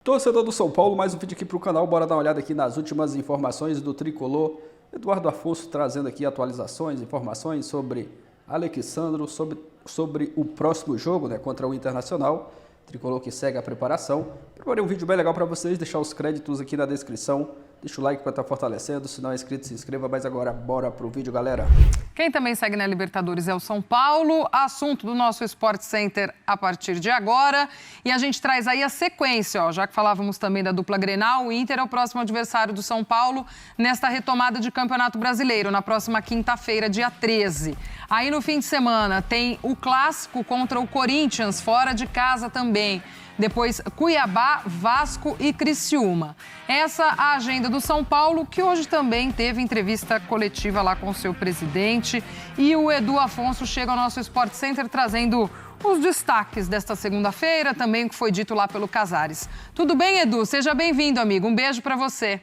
Torcedor do São Paulo, mais um vídeo aqui para o canal. Bora dar uma olhada aqui nas últimas informações do Tricolor. Eduardo Afonso trazendo aqui atualizações, informações sobre Alexandro, sobre o próximo jogo, né, contra o Internacional. Tricolor que segue a preparação. Preparei um vídeo bem legal para vocês, deixar os créditos aqui na descrição. Deixa o like para estar fortalecendo, se não é inscrito, se inscreva. Mas agora, bora pro vídeo, galera. Quem também segue na Libertadores é o São Paulo, assunto do nosso Sport Center a partir de agora. E a gente traz aí a sequência, ó, já que falávamos também da dupla Grenal, o Inter é o próximo adversário do São Paulo nesta retomada de Campeonato Brasileiro, na próxima quinta-feira, dia 13. Aí no fim de semana tem o clássico contra o Corinthians, fora de casa também. Depois, Cuiabá, Vasco e Criciúma. Essa a agenda do São Paulo, que hoje também teve entrevista coletiva lá com o seu presidente. E o Edu Afonso chega ao nosso Sport Center trazendo os destaques desta segunda-feira, também o que foi dito lá pelo Casares. Tudo bem, Edu? Seja bem-vindo, amigo. Um beijo para você.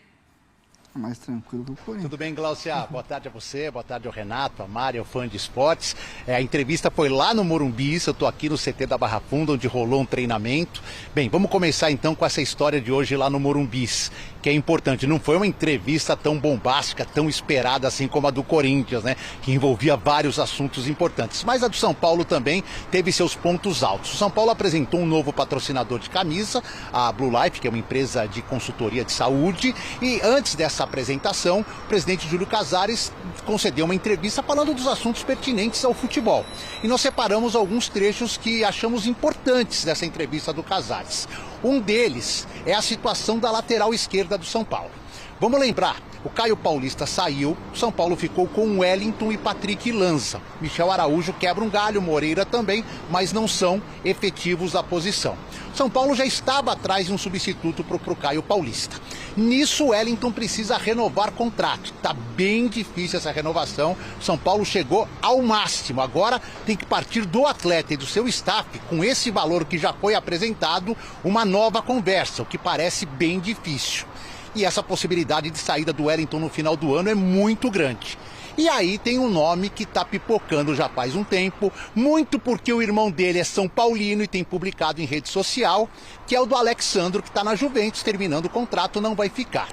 Mais tranquilo que o Corinthians. Tudo bem, Glaucia? Boa tarde a você, boa tarde ao Renato, a Mari, ao fã de esportes. A entrevista foi lá no Morumbi, eu estou aqui no CT da Barra Funda, onde rolou um treinamento. Bem, vamos começar então com essa história de hoje lá no Morumbi, que é importante. Não foi uma entrevista tão bombástica, tão esperada assim como a do Corinthians, né? Que envolvia vários assuntos importantes. Mas a do São Paulo também teve seus pontos altos. O São Paulo apresentou um novo patrocinador de camisa, a Blue Life, que é uma empresa de consultoria de saúde. E antes dessa apresentação, o presidente Júlio Casares concedeu uma entrevista falando dos assuntos pertinentes ao futebol. E nós separamos alguns trechos que achamos importantes dessa entrevista do Casares. Um deles é a situação da lateral esquerda do São Paulo. Vamos lembrar, o Caio Paulista saiu, o São Paulo ficou com Wellington e Patrick Lanza. Michel Araújo quebra um galho, Moreira também, mas não são efetivos à posição. São Paulo já estava atrás de um substituto para o Caio Paulista. Nisso, o Wellington precisa renovar contrato. Está bem difícil essa renovação. São Paulo chegou ao máximo. Agora tem que partir do atleta e do seu staff, com esse valor que já foi apresentado, uma nova conversa, o que parece bem difícil. E essa possibilidade de saída do Wellington no final do ano é muito grande. E aí tem um nome que está pipocando já faz um tempo, muito porque o irmão dele é São Paulino e tem publicado em rede social, que é o do Alexandro, que está na Juventus, terminando o contrato, não vai ficar.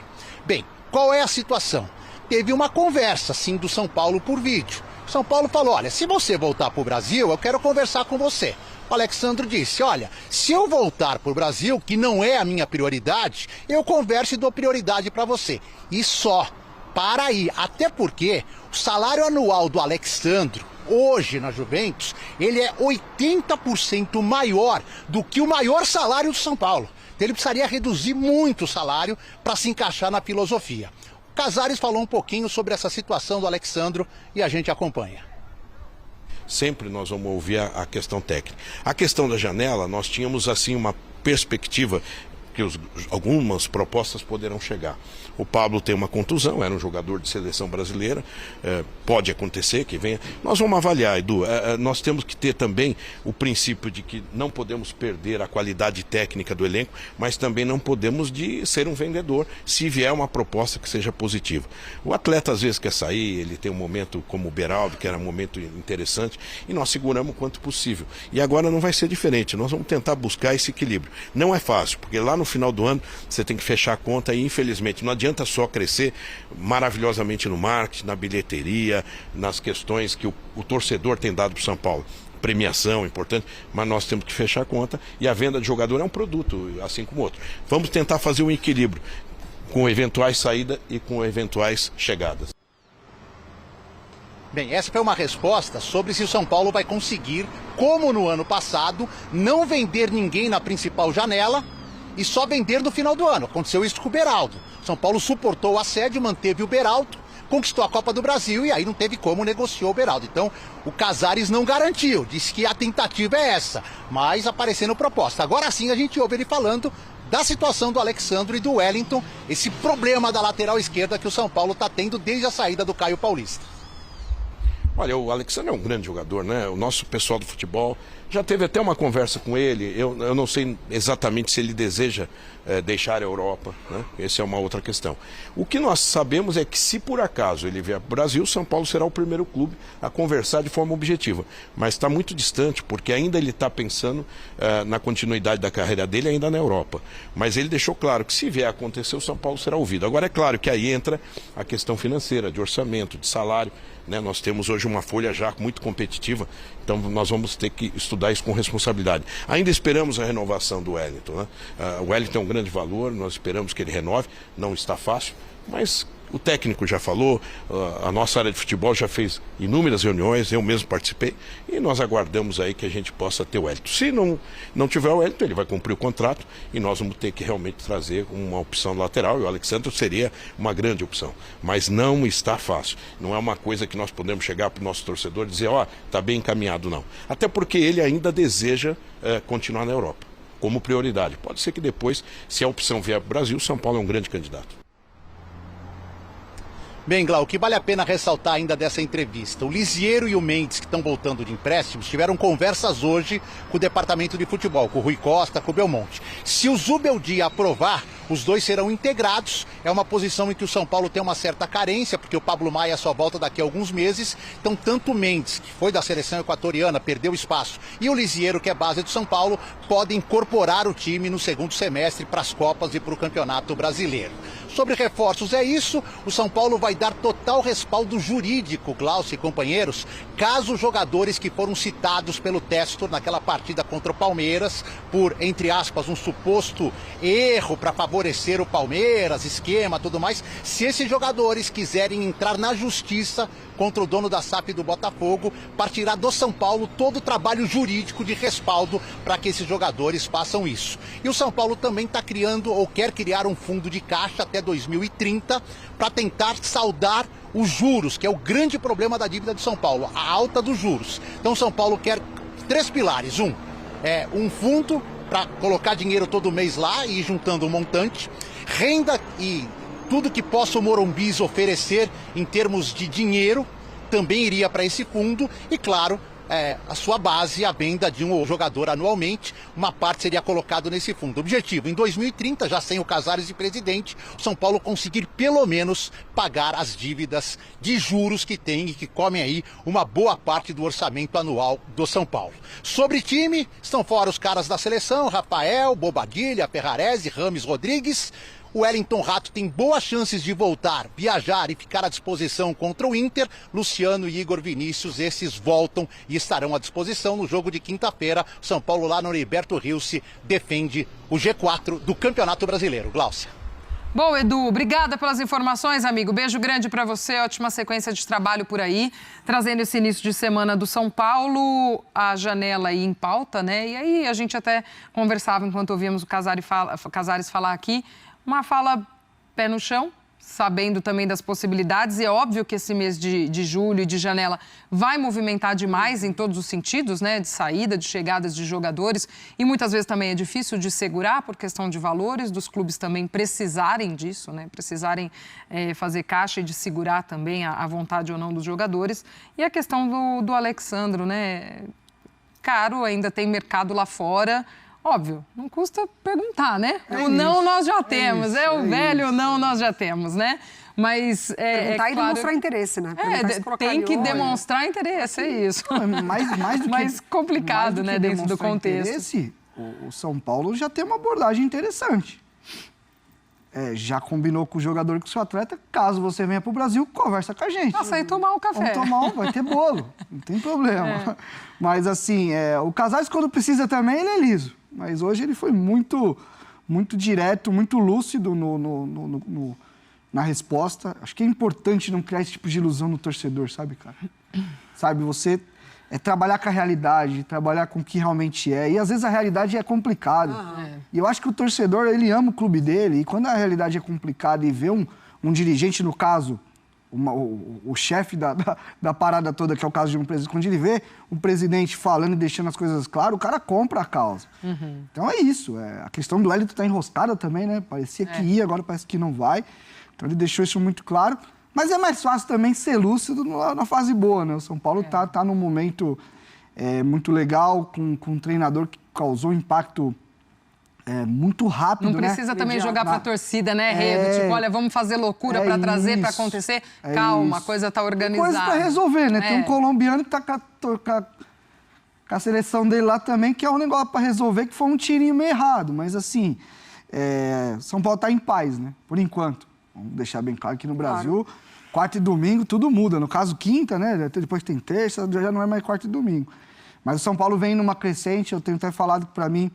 Bem, qual é a situação? Teve uma conversa, sim, do São Paulo por vídeo. São Paulo falou, olha, se você voltar para o Brasil, eu quero conversar com você. O Alexandro disse, olha, se eu voltar para o Brasil, que não é a minha prioridade, eu converso e dou prioridade para você. E só. Para aí, até porque o salário anual do Alexandro, hoje na Juventus, ele é 80% maior do que o maior salário do São Paulo. Então ele precisaria reduzir muito o salário para se encaixar na filosofia. O Casares falou um pouquinho sobre essa situação do Alexandro e a gente acompanha. Sempre nós vamos ouvir a questão técnica. A questão da janela, nós tínhamos assim uma perspectiva que algumas propostas poderão chegar. O Pablo tem uma contusão, era um jogador de seleção brasileira, pode acontecer que venha. Nós vamos avaliar, Edu, nós temos que ter também o princípio de que não podemos perder a qualidade técnica do elenco, mas também não podemos de ser um vendedor se vier uma proposta que seja positiva. O atleta às vezes quer sair, ele tem um momento como o Beraldo, que era um momento interessante, e nós seguramos o quanto possível. E agora não vai ser diferente, nós vamos tentar buscar esse equilíbrio. Não é fácil, porque lá no final do ano você tem que fechar a conta e infelizmente não adianta só crescer maravilhosamente no marketing, na bilheteria, nas questões que o torcedor tem dado para o São Paulo. Premiação importante, mas nós temos que fechar a conta e a venda de jogador é um produto, assim como outro. Vamos tentar fazer um equilíbrio com eventuais saídas e com eventuais chegadas. Bem, essa foi uma resposta sobre se o São Paulo vai conseguir, como no ano passado, não vender ninguém na principal janela e só vender no final do ano. Aconteceu isso com o Beraldo. São Paulo suportou o assédio, manteve o Beraldo, conquistou a Copa do Brasil e aí não teve como negociou o Beraldo. Então, o Casares não garantiu, disse que a tentativa é essa, mas aparecendo proposta. Agora sim a gente ouve ele falando da situação do Alexandro e do Wellington, esse problema da lateral esquerda que o São Paulo está tendo desde a saída do Caio Paulista. Olha, o Alexandre é um grande jogador, né? O nosso pessoal do futebol já teve até uma conversa com ele. Eu não sei exatamente se ele deseja deixar a Europa, né? Essa é uma outra questão. O que nós sabemos é que, se por acaso ele vier para o Brasil, São Paulo será o primeiro clube a conversar de forma objetiva. Mas está muito distante, porque ainda ele está pensando na continuidade da carreira dele ainda na Europa. Mas ele deixou claro que, se vier a acontecer, o São Paulo será ouvido. Agora, é claro que aí entra a questão financeira, de orçamento, de salário. Né? Nós temos hoje uma folha já muito competitiva, então nós vamos ter que estudar isso com responsabilidade. Ainda esperamos a renovação do Wellington, né? O Wellington é um grande valor, nós esperamos que ele renove, não está fácil, mas o técnico já falou, a nossa área de futebol já fez inúmeras reuniões, eu mesmo participei, e nós aguardamos aí que a gente possa ter o Wellington. Se não tiver o Wellington, ele vai cumprir o contrato e nós vamos ter que realmente trazer uma opção lateral, e o Alexandre seria uma grande opção. Mas não está fácil, não é uma coisa que nós podemos chegar para o nosso torcedor e dizer, está bem encaminhado, não. Até porque ele ainda deseja continuar na Europa, como prioridade. Pode ser que depois, se a opção vier para o Brasil, São Paulo é um grande candidato. Bem, Glau, o que vale a pena ressaltar ainda dessa entrevista? O Lisiero e o Mendes, que estão voltando de empréstimos, tiveram conversas hoje com o departamento de futebol, com o Rui Costa, com o Belmonte. Se o Zubeldia aprovar, os dois serão integrados. É uma posição em que o São Paulo tem uma certa carência, porque o Pablo Maia só volta daqui a alguns meses. Então, tanto o Mendes, que foi da seleção equatoriana, perdeu espaço, e o Lisiero, que é base do São Paulo, podem incorporar o time no segundo semestre para as Copas e para o Campeonato Brasileiro. Sobre reforços é isso, o São Paulo vai dar total respaldo jurídico, Glaucio e companheiros, caso os jogadores que foram citados pelo Testor naquela partida contra o Palmeiras, por, entre aspas, um suposto erro para favorecer o Palmeiras, esquema, tudo mais, se esses jogadores quiserem entrar na justiça contra o dono da SAF do Botafogo, partirá do São Paulo todo o trabalho jurídico de respaldo para que esses jogadores façam isso. E o São Paulo também está criando, ou quer criar, um fundo de caixa até 2030 para tentar saldar os juros, que é o grande problema da dívida do São Paulo, a alta dos juros. Então o São Paulo quer 3 pilares. Um fundo para colocar dinheiro todo mês lá e ir juntando um montante, renda e tudo que possa o Morumbi oferecer em termos de dinheiro também iria para esse fundo e, claro, a sua base, a venda de um jogador anualmente, uma parte seria colocado nesse fundo. Objetivo, em 2030, já sem o Casares de presidente, o São Paulo conseguir pelo menos pagar as dívidas de juros que tem e que comem aí uma boa parte do orçamento anual do São Paulo. Sobre time, estão fora os caras da seleção, Rafael, Bobadilha, Ferrarese, Rames Rodrigues. O Wellington Rato tem boas chances de voltar, viajar e ficar à disposição contra o Inter. Luciano e Igor Vinícius, esses voltam e estarão à disposição no jogo de quinta-feira. São Paulo, lá no Heriberto Rilse, defende o G4 do Campeonato Brasileiro. Gláucia. Bom, Edu, obrigada pelas informações, amigo. Beijo grande para você, ótima sequência de trabalho por aí, trazendo esse início de semana do São Paulo, a janela aí em pauta, né? E aí a gente até conversava enquanto ouvíamos o Casares falar aqui, uma fala pé no chão, sabendo também das possibilidades, e é óbvio que esse mês de julho e de janela vai movimentar demais em todos os sentidos, né? De saída, de chegadas de jogadores, e muitas vezes também é difícil de segurar por questão de valores, dos clubes também precisarem disso, né? Precisarem fazer caixa e de segurar também a vontade ou não dos jogadores. E a questão do Alexandro, né? Caro, ainda tem mercado lá fora. Óbvio, não custa perguntar, né? O não nós já temos, o velho não nós já temos, né? Mas perguntar e claro, demonstrar interesse, né? Tem que demonstrar interesse, é isso. Mais do mais que, complicado, mais do né, que dentro do contexto. Interesse, o São Paulo já tem uma abordagem interessante. Já combinou com o jogador, com o seu atleta, caso você venha para o Brasil, conversa com a gente. Nossa, aí tomar um café. Vai ter bolo, não tem problema. Mas assim, o Casares, quando precisa também, ele é liso. Mas hoje ele foi muito direto, muito lúcido na resposta. Acho que é importante não criar esse tipo de ilusão no torcedor, sabe, cara? Sabe, você trabalhar com a realidade, trabalhar com o que realmente é. E às vezes a realidade é complicada. E eu acho que o torcedor, ele ama o clube dele. E quando a realidade é complicada e vê um dirigente, no caso, o chefe da parada toda, que é o caso de um presidente, quando ele vê um presidente falando e deixando as coisas claras, o cara compra a causa. Então é isso. A questão do Wellington tá enroscada também, né? Parecia que ia, agora parece que não vai. Então ele deixou isso muito claro. Mas é mais fácil também ser lúcido na fase boa, né? O São Paulo tá num momento muito legal, com um treinador que causou impacto muito rápido, Não precisa também jogar para a torcida, né, Rê? Tipo, olha, vamos fazer loucura para trazer, para acontecer. Calma, a coisa está organizada. Tem coisa para resolver, né? Tem um colombiano que tá com a seleção dele lá também, que é um negócio para resolver, que foi um tirinho meio errado. Mas, assim, São Paulo tá em paz, né? Por enquanto. Vamos deixar bem claro que no Brasil, quarta e domingo, tudo muda. No caso, quinta, né? Depois tem terça, já não é mais quarta e domingo. Mas o São Paulo vem numa crescente, eu tenho até falado que, para mim,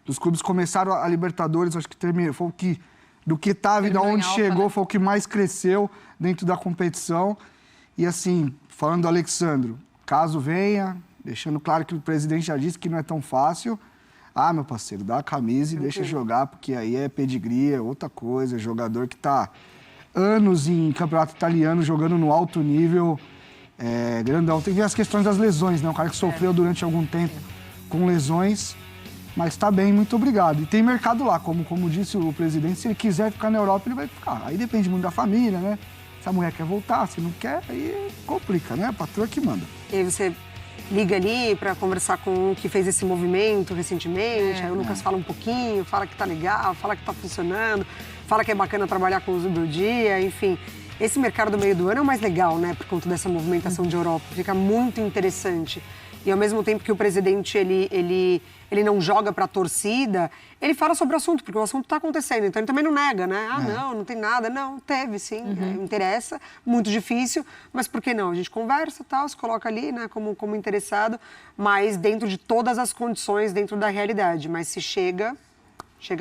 os clubes começaram a Libertadores, acho que foi o que, do que estava e de onde chegou, né? Foi o que mais cresceu dentro da competição. E assim, falando do Alexandro, caso venha, deixando claro que o presidente já disse que não é tão fácil. Ah, meu parceiro, dá a camisa e deixa jogar, porque aí é pedigree, é outra coisa, é jogador que está anos em campeonato italiano, jogando no alto nível, grandão. Tem que ver as questões das lesões, né? Um cara que sofreu durante algum tempo com lesões, mas está bem, muito obrigado. E tem mercado lá, como disse o presidente, se ele quiser ficar na Europa, ele vai ficar. Aí depende muito da família, né? Se a mulher quer voltar, se não quer, aí complica, né? A patroa que manda. E aí você liga ali para conversar com o que fez esse movimento recentemente, aí o Lucas fala um pouquinho, fala que tá legal, fala que tá funcionando, fala que é bacana trabalhar com o Zubeldia, enfim. Esse mercado do meio do ano é o mais legal, né? Por conta dessa movimentação de Europa. Fica muito interessante. E ao mesmo tempo que o presidente, ele não joga para a torcida, ele fala sobre o assunto, porque o assunto está acontecendo. Então ele também não nega, né? Não tem nada. Não, teve sim, interessa, muito difícil, mas por que não? A gente conversa, tal, se coloca ali, né, como interessado, mas dentro de todas as condições, dentro da realidade. Mas se chega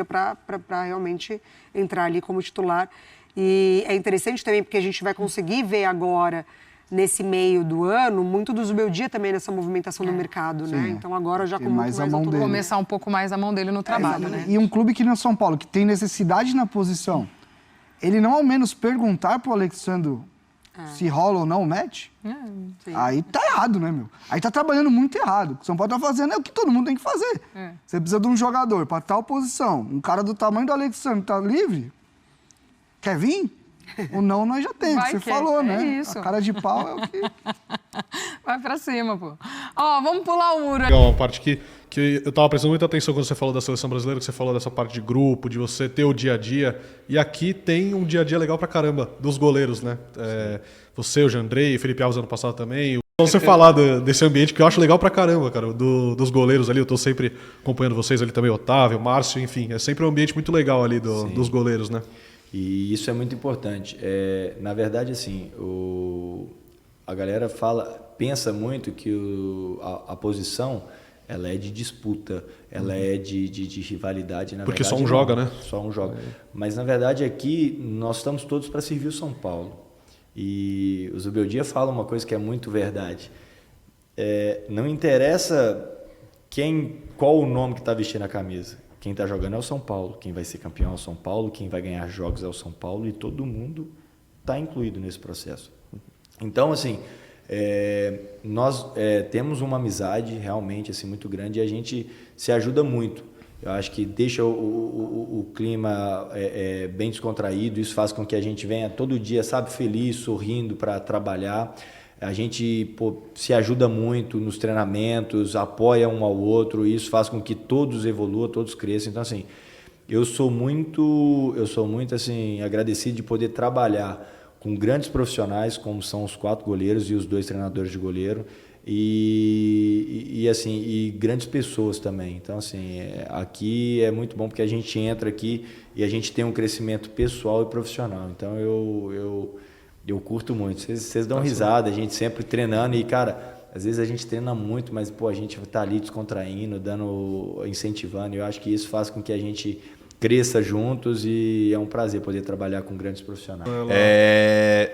para realmente entrar ali como titular. E é interessante também porque a gente vai conseguir ver agora, nesse meio do ano, muito do Zubeldia também nessa movimentação do mercado, né? Então agora já com mais começar um pouco mais a mão dele no trabalho, né? E um clube que nem o São Paulo, que tem necessidade na posição, ele não ao menos perguntar pro Alexandro se rola ou não o match, aí tá errado, né, meu? Aí tá trabalhando muito errado. O que o São Paulo tá fazendo é o que todo mundo tem que fazer. Você precisa de um jogador para tal posição, um cara do tamanho do Alexandro tá livre, quer vir? O não nós já temos, você falou, né? Isso. A cara de pau é o que... Vai pra cima, pô. Ó, vamos pular o muro. Uma parte que eu tava prestando muita atenção quando você falou da seleção brasileira, que você falou dessa parte de grupo, de você ter o dia a dia. E aqui tem um dia a dia legal pra caramba, dos goleiros, né? Você, o Jandrei, o Felipe Alves ano passado também. Então você falar desse ambiente que eu acho legal pra caramba, cara, dos goleiros ali. Eu tô sempre acompanhando vocês ali também, Otávio, Márcio, enfim. É sempre um ambiente muito legal ali dos goleiros, né? E isso é muito importante. Na verdade, assim, a galera pensa muito que a posição ela é de disputa, ela é de rivalidade. Porque verdade, só um joga, né? Só um joga. Mas, na verdade, aqui nós estamos todos para servir o São Paulo. E o Zubeldia fala uma coisa que é muito verdade. Não interessa qual o nome que está vestindo a camisa. Quem está jogando é o São Paulo, quem vai ser campeão é o São Paulo, quem vai ganhar jogos é o São Paulo e todo mundo está incluído nesse processo. Então, assim, nós temos uma amizade realmente assim, muito grande e a gente se ajuda muito. Eu acho que deixa o clima bem descontraído, isso faz com que a gente venha todo dia, sabe, feliz, sorrindo para trabalhar. A gente se ajuda muito nos treinamentos, apoia um ao outro, e isso faz com que todos evoluam, todos cresçam. Então, assim, eu sou muito assim, agradecido de poder trabalhar com grandes profissionais, como são os 4 goleiros e os 2 treinadores de goleiro, e grandes pessoas também. Então, assim, aqui é muito bom porque a gente entra aqui e a gente tem um crescimento pessoal e profissional. Então, eu curto muito. Vocês dão risada, a gente sempre treinando e, cara, às vezes a gente treina muito, mas, a gente tá ali descontraindo, incentivando. Eu acho que isso faz com que a gente cresça juntos e é um prazer poder trabalhar com grandes profissionais.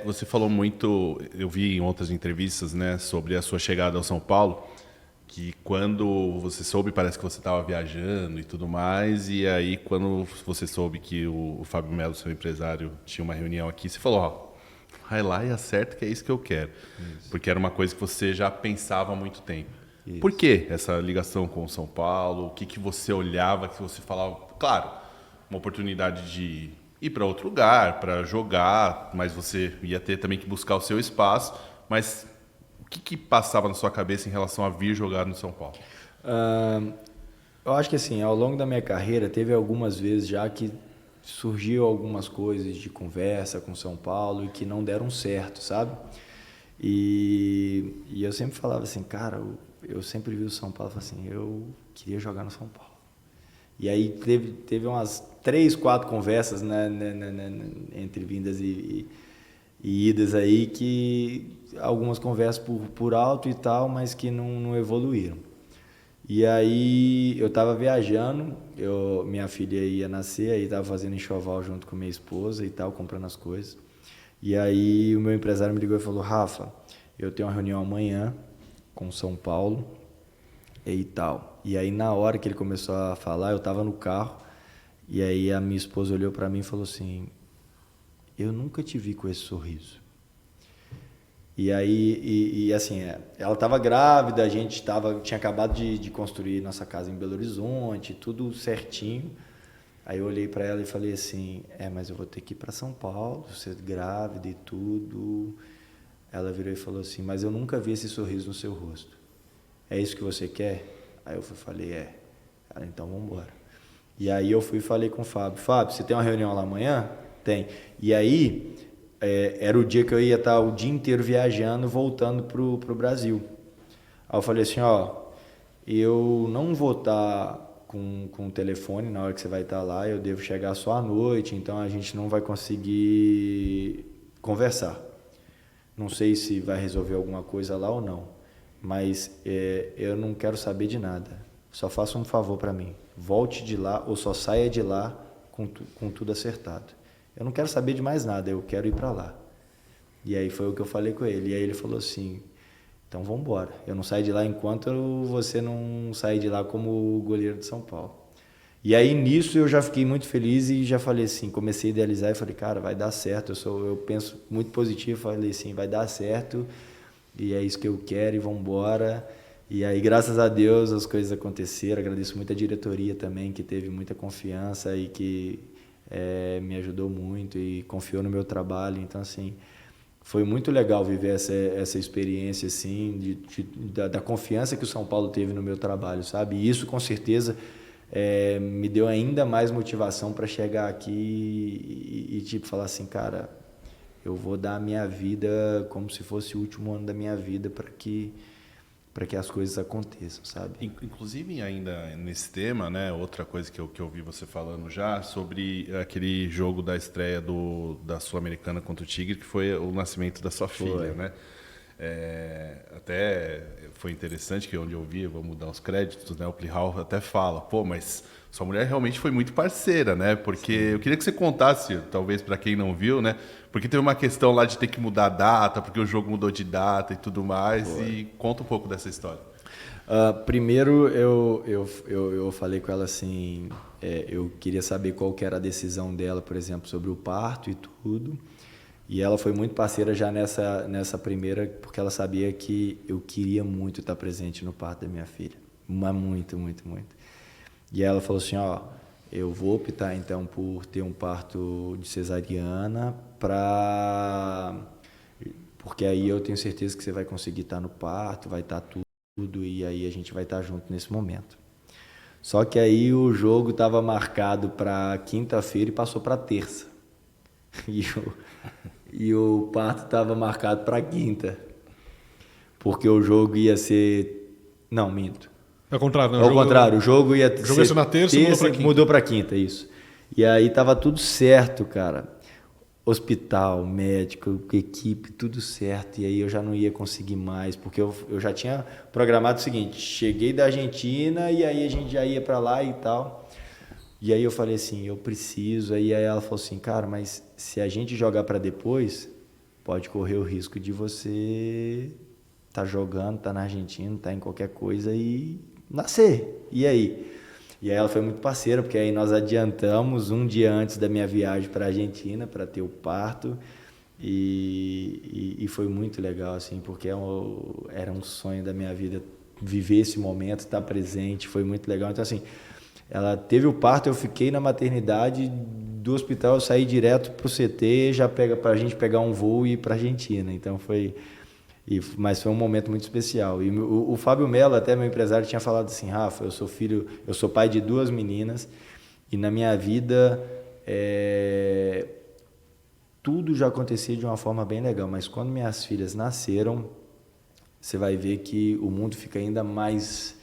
Você falou muito, eu vi em outras entrevistas, né, sobre a sua chegada ao São Paulo, que quando você soube, parece que você estava viajando e tudo mais, e aí quando você soube que o Fábio Melo, seu empresário, tinha uma reunião aqui, você falou, vai lá e acerta que é isso que eu quero. Isso. Porque era uma coisa que você já pensava há muito tempo. Isso. Por que essa ligação com o São Paulo? O que você olhava, que você falava? Claro, uma oportunidade de ir para outro lugar, para jogar, mas você ia ter também que buscar o seu espaço. Mas o que passava na sua cabeça em relação a vir jogar no São Paulo? Eu acho que assim, ao longo da minha carreira, teve algumas vezes já que surgiu algumas coisas de conversa com São Paulo e que não deram certo, sabe? E eu sempre falava assim, cara, eu sempre vi o São Paulo e falava assim, eu queria jogar no São Paulo. E aí teve umas 3, 4 conversas, né, entre vindas e idas aí, que algumas conversas por alto e tal, mas que não evoluíram. E aí eu estava viajando, minha filha ia nascer, aí estava fazendo enxoval junto com minha esposa e tal, comprando as coisas. E aí o meu empresário me ligou e falou, Rafa, eu tenho uma reunião amanhã com São Paulo e tal. E aí na hora que ele começou a falar, eu estava no carro, e aí a minha esposa olhou para mim e falou assim, eu nunca te vi com esse sorriso. E aí, assim, ela estava grávida, a gente tinha acabado de construir nossa casa em Belo Horizonte, tudo certinho. Aí eu olhei para ela e falei assim, mas eu vou ter que ir para São Paulo, você é grávida e tudo. Ela virou e falou assim, mas eu nunca vi esse sorriso no seu rosto. É isso que você quer? Aí eu falei, Ela, então vamos embora. E aí eu fui e falei com o Fábio, você tem uma reunião lá amanhã? Tem. E aí, era o dia que eu ia estar o dia inteiro viajando, voltando pro Brasil. Aí eu falei assim, eu não vou estar com o telefone na hora que você vai estar lá, eu devo chegar só à noite, então a gente não vai conseguir conversar. Não sei se vai resolver alguma coisa lá ou não, mas eu não quero saber de nada. Só faça um favor para mim, volte de lá ou só saia de lá com tudo acertado. Eu não quero saber de mais nada, eu quero ir para lá. E aí foi o que eu falei com ele. E aí ele falou assim, então vamos embora. Eu não saio de lá enquanto você não sair de lá como goleiro de São Paulo. E aí nisso eu já fiquei muito feliz e já falei assim, comecei a idealizar e falei, cara, vai dar certo. Eu penso muito positivo, falei assim, vai dar certo e é isso que eu quero e vamos embora. E aí, graças a Deus, as coisas aconteceram. Agradeço muito a diretoria também, que teve muita confiança e que me ajudou muito e confiou no meu trabalho. Então, assim, foi muito legal viver essa experiência, assim, da confiança que o São Paulo teve no meu trabalho, sabe? E isso, com certeza, me deu ainda mais motivação para chegar aqui e, tipo, falar assim, cara, eu vou dar a minha vida como se fosse o último ano da minha vida para que as coisas aconteçam, sabe? Inclusive, ainda nesse tema, né, outra coisa que eu ouvi você falando já, sobre aquele jogo da estreia da Sul-Americana contra o Tigre, que foi o nascimento da sua filha, né? Até foi interessante que onde eu vi, vamos dar os créditos, né, o Plihal até fala, mas sua mulher realmente foi muito parceira, né? Porque eu queria que você contasse, talvez para quem não viu, né? Porque teve uma questão lá de ter que mudar a data, porque o jogo mudou de data e tudo mais. E conta um pouco dessa história. Primeiro, eu falei com ela assim, eu queria saber qual que era a decisão dela, por exemplo, sobre o parto e tudo. E ela foi muito parceira já nessa primeira, porque ela sabia que eu queria muito estar presente no parto da minha filha. Mas muito, muito, muito. E ela falou assim, eu vou optar então por ter um parto de cesariana porque aí eu tenho certeza que você vai conseguir estar no parto, vai estar tudo e aí a gente vai estar junto nesse momento. Só que aí o jogo estava marcado para quinta-feira e passou para terça. E o parto estava marcado para quinta. Porque o jogo ia ser... Não, minto. É o contrário, não? Ao contrário, o jogo ia ser na terça e mudou para quinta, isso. E aí tava tudo certo, cara. Hospital, médico, equipe, tudo certo. E aí eu já não ia conseguir mais, porque eu já tinha programado o seguinte, cheguei da Argentina e aí a gente já ia para lá e tal. E aí eu falei assim, eu preciso. Aí ela falou assim, cara, mas se a gente jogar para depois, pode correr o risco de você tá jogando, tá na Argentina, tá em qualquer coisa e nascer. E aí? E aí ela foi muito parceira, porque aí nós adiantamos um dia antes da minha viagem para a Argentina para ter o parto e foi muito legal, assim, porque era um sonho da minha vida viver esse momento, estar presente, foi muito legal. Então, assim, ela teve o parto, eu fiquei na maternidade do hospital eu saí direto pro CT, já pra gente pegar um voo e ir pra Argentina. Então mas foi um momento muito especial. E o Fábio Melo, até meu empresário, tinha falado assim: Rafa, eu sou pai de 2 meninas e na minha vida tudo já acontecia de uma forma bem legal, mas quando minhas filhas nasceram, você vai ver que o mundo fica ainda mais...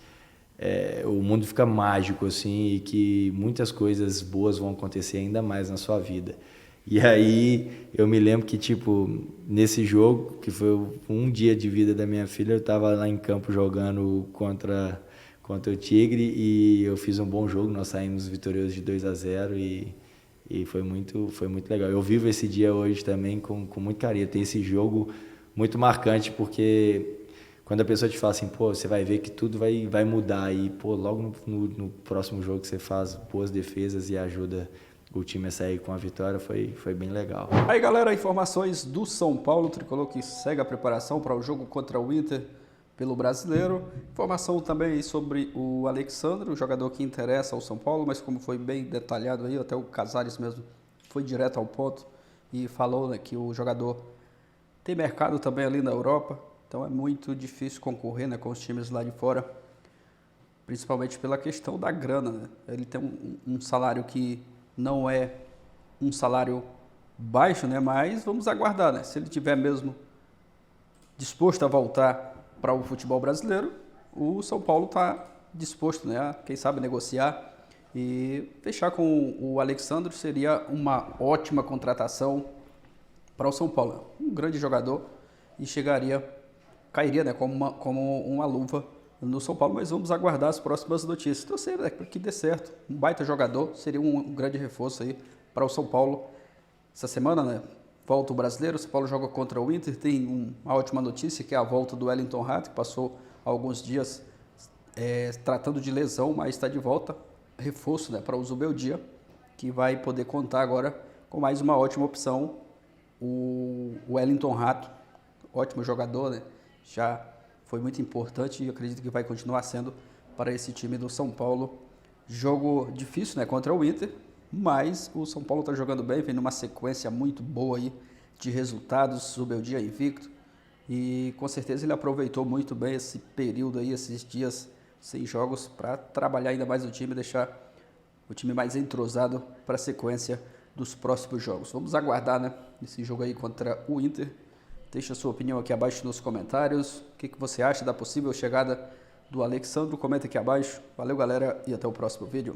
o mundo fica mágico, assim, e que muitas coisas boas vão acontecer ainda mais na sua vida. E aí, eu me lembro que, tipo, nesse jogo, que foi um dia de vida da minha filha, eu estava lá em campo jogando contra o Tigre e eu fiz um bom jogo, nós saímos vitoriosos de 2-0 e foi muito legal. Eu vivo esse dia hoje também com muito carinho. Tem esse jogo muito marcante, porque quando a pessoa te fala assim, pô, você vai ver que tudo vai mudar e, pô, logo no próximo jogo que você faz boas defesas e ajuda o time a sair com a vitória, foi bem legal. Aí, galera, informações do São Paulo, tricolor que segue a preparação para o jogo contra o Inter pelo Brasileiro. Informação também sobre o Alexandre, o jogador que interessa ao São Paulo, mas como foi bem detalhado aí, até o Casares mesmo foi direto ao ponto e falou, né, que o jogador tem mercado também ali na Europa, então é muito difícil concorrer, né, com os times lá de fora, principalmente pela questão da grana, né? Ele tem um salário que não é um salário baixo, né, mas vamos aguardar, né? Se ele tiver mesmo disposto a voltar para o futebol brasileiro, o São Paulo está disposto, né, a, quem sabe, negociar e fechar com o Alexandre seria uma ótima contratação para o São Paulo. Um grande jogador e cairia, né, como uma luva no São Paulo, mas vamos aguardar as próximas notícias. Torcer, né, que dê certo. Um baita jogador, seria um grande reforço aí para o São Paulo. Essa semana, né, volta o Brasileiro, o São Paulo joga contra o Inter, tem uma ótima notícia, que é a volta do Wellington Rato, que passou alguns dias tratando de lesão, mas está de volta. Reforço, né, para o Zubeldia, que vai poder contar agora com mais uma ótima opção, o Wellington Rato, ótimo jogador, né, já foi muito importante e acredito que vai continuar sendo para esse time do São Paulo. Jogo difícil, né, contra o Inter, mas o São Paulo está jogando bem, vem numa sequência muito boa aí de resultados, Zubeldia invicto, e com certeza ele aproveitou muito bem esse período aí, esses dias sem jogos, para trabalhar ainda mais o time, deixar o time mais entrosado para a sequência dos próximos jogos. Vamos aguardar, né, esse jogo aí contra o Inter. Deixa a sua opinião aqui abaixo nos comentários. O que você acha da possível chegada do Alexandre? Comenta aqui abaixo. Valeu, galera, e até o próximo vídeo.